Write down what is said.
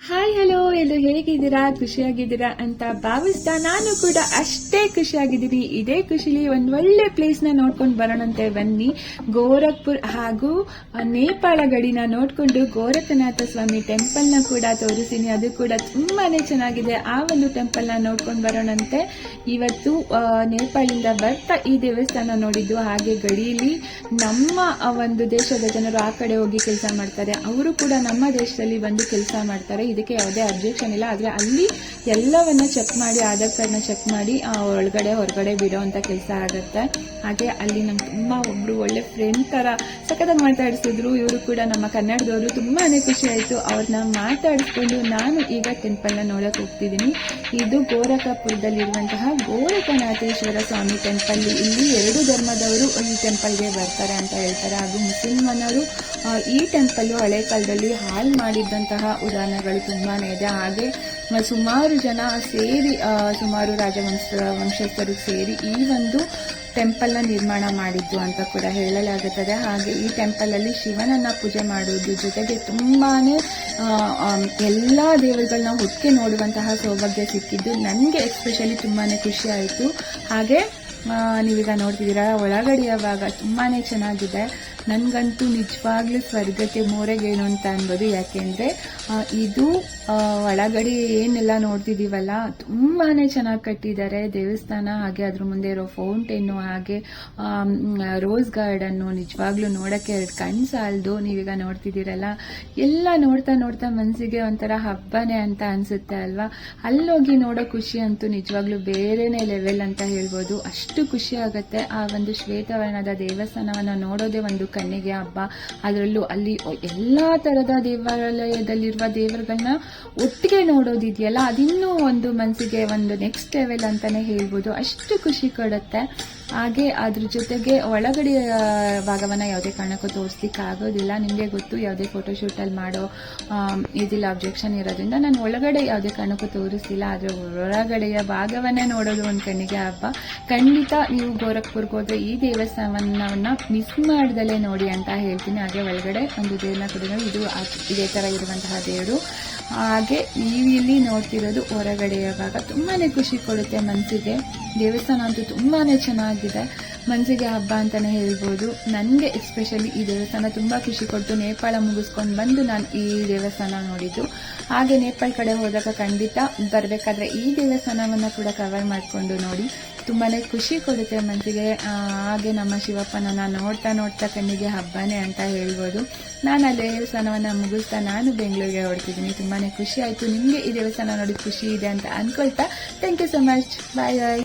Hi hello, ಎಲ್ಲರೂ ಹೇಗಿದ್ದೀರಾ? ಖುಷಿಯಾಗಿದ್ದೀರಾ ಅಂತ ಭಾವಿಸ್ತಾ ನಾನು ಕೂಡ ಅಷ್ಟೇ ಖುಷಿಯಾಗಿದ್ದೀನಿ. ಇದೇ ಖುಷಿಲಿ ಒಂದ್ ಒಳ್ಳೆ ಪ್ಲೇಸ್ ನ ನೋಡ್ಕೊಂಡು ಬರೋಣಂತೆ ಬನ್ನಿ. ಗೋರಖ್ಪುರ್ ಹಾಗೂ ನೇಪಾಳ ಗಡಿನ ನೋಡ್ಕೊಂಡು ಗೋರಖನಾಥ ಸ್ವಾಮಿ ಟೆಂಪಲ್ ನ ಕೂಡ ತೋರಿಸ್ತೀನಿ. ಅದು ಕೂಡ ತುಂಬಾನೇ ಚೆನ್ನಾಗಿದೆ. ಆ ಒಂದು ಟೆಂಪಲ್ ನ ನೋಡ್ಕೊಂಡು ಬರೋಣಂತೆ. ಇವತ್ತು ನೇಪಾಳಿಂದ ಬರ್ತಾ ಈ ದೇವಸ್ಥಾನ ನೋಡಿದ್ದು. ಹಾಗೆ ಗಡಿಯಲ್ಲಿ ನಮ್ಮ ಒಂದು ದೇಶದ ಜನರು ಆ ಕಡೆ ಹೋಗಿ ಕೆಲಸ ಮಾಡ್ತಾರೆ, ಅವರು ಕೂಡ ನಮ್ಮ ದೇಶದಲ್ಲಿ ಬಂದು ಕೆಲಸ ಮಾಡ್ತಾರೆ. ಇದಕ್ಕೆ ಯಾವುದೇ ಅಬ್ಜೆಕ್ಷನ್ ಇಲ್ಲ. ಆದ್ರೆ ಅಲ್ಲಿ ಎಲ್ಲವನ್ನ ಚೆಕ್ ಮಾಡಿ, ಆಧಾರ್ ಕಾರ್ಡ್ನ ಚೆಕ್ ಮಾಡಿ ಒಳಗಡೆ ಹೊರಗಡೆ ಬಿಡೋ ಅಂತ ಕೆಲಸ ಆಗುತ್ತೆ. ಹಾಗೆ ಅಲ್ಲಿ ನಮ್ಗೆ ತುಂಬಾ ಒಬ್ರು ಒಳ್ಳೆ ಫ್ರೆಂಡ್ ತರ ಸಖತ್ತಾಗಿ ಮಾತಾಡಿಸಿದ್ರು. ಇವರು ಕೂಡ ನಮ್ಮ ಕನ್ನಡದವರು. ತುಂಬಾನೇ ಖುಷಿ ಆಯ್ತು. ಅವ್ರನ್ನ ಮಾತಾಡಿಸ್ಕೊಂಡು ನಾನು ಈಗ ಟೆಂಪಲ್ ನ ನೋಡಕ್ ಹೋಗ್ತಿದ್ದೀನಿ. ಇದು ಗೋರಖಪುರದಲ್ಲಿರುವಂತಹ ಗೋರಖನಾಥೇಶ್ವರ ಸ್ವಾಮಿ ಟೆಂಪಲ್. ಇಲ್ಲಿ ಎರಡು ಧರ್ಮದವರು ಈ ಟೆಂಪಲ್ಗೆ ಬರ್ತಾರೆ ಅಂತ ಹೇಳ್ತಾರೆ. ಹಾಗೂ ಮುಸಲ್ಮಾನರು ಈ ಟೆಂಪಲ್ ಹಳೆ ಕಾಲದಲ್ಲಿ ಹಾಳು ಮಾಡಿದ್ದಂತಹ ಉದಾಹರಣೆಗಳು ತುಂಬಾನೇ ಇದೆ. ಹಾಗೆ ಸುಮಾರು ಜನ ಸೇರಿ, ಸುಮಾರು ವಂಶಸ್ಥರು ಸೇರಿ ಈ ಒಂದು ಟೆಂಪಲ್ ನ ನಿರ್ಮಾಣ ಮಾಡಿದ್ದು ಅಂತ ಕೂಡ ಹೇಳಲಾಗುತ್ತದೆ. ಹಾಗೆ ಈ ಟೆಂಪಲ್ ಅಲ್ಲಿ ಶಿವನನ್ನ ಪೂಜೆ ಮಾಡುವುದು ಜೊತೆಗೆ ತುಂಬಾನೇ ಎಲ್ಲಾ ದೇವರುಗಳನ್ನ ಒಟ್ಟಿಗೆ ನೋಡುವಂತಹ ಸೌಭಾಗ್ಯ ಸಿಕ್ಕಿದ್ದು ನನಗೆ ಎಸ್ಪೆಷಲಿ ತುಂಬಾನೇ ಖುಷಿ ಆಯಿತು. ಹಾಗೆ ನೀವೀಗ ನೋಡ್ತಿದ್ದೀರಾ, ಒಳಗಡೆಯ ಭಾಗ ತುಂಬಾನೇ ಚೆನ್ನಾಗಿದೆ. ನನ್ಗಂತೂ ನಿಜವಾಗ್ಲೂ ಸ್ವರ್ಗಕ್ಕೆ ಮೋರೆಗೇನು ಅಂತ ಅನ್ಬೋದು. ಯಾಕೆಂದ್ರೆ ಇದು ಒಳಗಡೆ ಏನೆಲ್ಲ ನೋಡ್ತಿದೀವಲ್ಲ, ತುಂಬಾನೇ ಚೆನ್ನಾಗಿ ಕಟ್ಟಿದ್ದಾರೆ ದೇವಸ್ಥಾನ. ಹಾಗೆ ಅದ್ರ ಮುಂದೆ ಇರೋ ಫೌಂಟೇನು, ಹಾಗೆ ರೋಸ್ ಗಾರ್ಡನ್ನು ನಿಜವಾಗ್ಲೂ ನೋಡಕ್ಕೆ ಎರಡು ಕಣ್ ಸಾಲದು. ನೀವೀಗ ನೋಡ್ತಿದ್ದೀರಲ್ಲ, ಎಲ್ಲ ನೋಡ್ತಾ ನೋಡ್ತಾ ಮನಸ್ಸಿಗೆ ಒಂಥರ ಹಬ್ಬನೇ ಅಂತ ಅನ್ಸುತ್ತೆ ಅಲ್ವಾ. ಅಲ್ಲೋಗಿ ನೋಡೋ ಖುಷಿ ಅಂತೂ ನಿಜವಾಗ್ಲೂ ಬೇರೆನೇ ಲೆವೆಲ್ ಅಂತ ಹೇಳ್ಬೋದು. ಅಷ್ಟು ಖುಷಿ ಆಗುತ್ತೆ. ಆ ಒಂದು ಶ್ವೇತವರ್ಣದ ದೇವಸ್ಥಾನವನ್ನ ನೋಡೋದೇ ಒಂದು ಕಣ್ಣಿಗೆ ಹಬ್ಬ. ಅದರಲ್ಲೂ ಅಲ್ಲಿ ಎಲ್ಲಾ ತರದ ದೇವಾಲಯದಲ್ಲಿರುವ ದೇವರುಗಳನ್ನ ಒಟ್ಟಿಗೆ ನೋಡೋದಿದೆಯಲ್ಲ, ಅದಿನ್ನೂ ಒಂದು ಮನಸ್ಸಿಗೆ ಒಂದು ನೆಕ್ಸ್ಟ್ ಲೆವೆಲ್ ಅಂತಾನೆ ಹೇಳ್ಬೋದು. ಅಷ್ಟು ಖುಷಿ ಕೊಡುತ್ತೆ. ಹಾಗೆ ಅದ್ರ ಜೊತೆಗೆ ಒಳಗಡೆ ಭಾಗವನ್ನ ಯಾವುದೇ ಕಾರಣಕ್ಕೂ ತೋರಿಸ್ಲಿಕ್ಕೆ ಆಗೋದಿಲ್ಲ. ನಿಮಗೆ ಗೊತ್ತು, ಯಾವುದೇ ಫೋಟೋಶೂಟ್ ಅಲ್ಲಿ ಮಾಡೋ ಇದಿಲ್ಲ, ಅಬ್ಜೆಕ್ಷನ್ ಇರೋದ್ರಿಂದ ನಾನು ಒಳಗಡೆ ಯಾವುದೇ ಕಾರಣಕ್ಕೂ ತೋರಿಸ್ತಿಲ್ಲ. ಆದ್ರೆ ಹೊರಗಡೆಯ ಭಾಗವನ್ನೇ ನೋಡೋದು ಒಂದು ಕಣ್ಣಿಗೆ ಹಬ್ಬ. ಖಂಡಿತ ನೀವು ಗೋರಖ್ಪುರ್ಗೆ ಹೋದ್ರೆ ಈ ದೇವಸ್ಥಾನವನ್ನ ಮಿಸ್ ಮಾಡ್ದಲೇ ನೋಡಿ ಅಂತ ಹೇಳ್ತೀನಿ. ಹಾಗೆ ಒಳಗಡೆ ಒಂದು ದೇವ್ರನ್ನ ಕೂಡ ಇದು ಇದೇ ತರ ಇರುವಂತಹ ದೇವರು. ಹಾಗೆ ನೀವು ಇಲ್ಲಿ ನೋಡ್ತಿರೋದು ಹೊರಗಡೆಯ ಭಾಗ. ತುಂಬಾನೇ ಖುಷಿ ಕೊಡುತ್ತೆ ಮನಸ್ಸಿಗೆ. ದೇವಸ್ಥಾನ ಅಂತೂ ತುಂಬಾನೇ ಚೆನ್ನಾಗಿದೆ, ಮನಸ್ಸಿಗೆ ಹಬ್ಬ ಅಂತಾನೆ ಹೇಳ್ಬೋದು. ನನಗೆ ಎಸ್ಪೆಷಲಿ ಈ ದೇವಸ್ಥಾನ ತುಂಬಾ ಖುಷಿ ಕೊಟ್ಟು ನೇಪಾಳ ಮುಗಿಸ್ಕೊಂಡು ಬಂದು ನಾನು ಈ ದೇವಸ್ಥಾನ ನೋಡಿದ್ದು. ಹಾಗೆ ನೇಪಾಳ ಕಡೆ ಹೋದಾಗ ಖಂಡಿತ ಬರ್ಬೇಕಾದ್ರೆ ಈ ದೇವಸ್ಥಾನವನ್ನ ಕೂಡ ಕವರ್ ಮಾಡ್ಕೊಂಡು ನೋಡಿ. ತುಂಬಾನೇ ಖುಷಿ ಕೊಡುತ್ತೆ ಮನಸ್ಸಿಗೆ. ಹಾಗೆ ನಮ್ಮ ಶಿವಪ್ಪನನ್ನ ನೋಡ್ತಾ ನೋಡ್ತಾ ಕಣ್ಣಿಗೆ ಹಬ್ಬನೇ ಅಂತ ಹೇಳ್ಬೋದು. ನಾನು ಆ ದೇವಸ್ಥಾನವನ್ನ ಮುಗಿಸ್ತಾ ನಾನು ಬೆಂಗಳೂರಿಗೆ ಹೊರಡ್ತಿದ್ದೀನಿ. ತುಂಬಾನೇ ಖುಷಿ ಆಯ್ತು. ನಿಮ್ಗೆ ಈ ದೇವಸ್ಥಾನ ನೋಡಿ ಖುಷಿ ಇದೆ ಅಂತ ಅನ್ಕೊಳ್ತಾ thank you so much. Bye bye.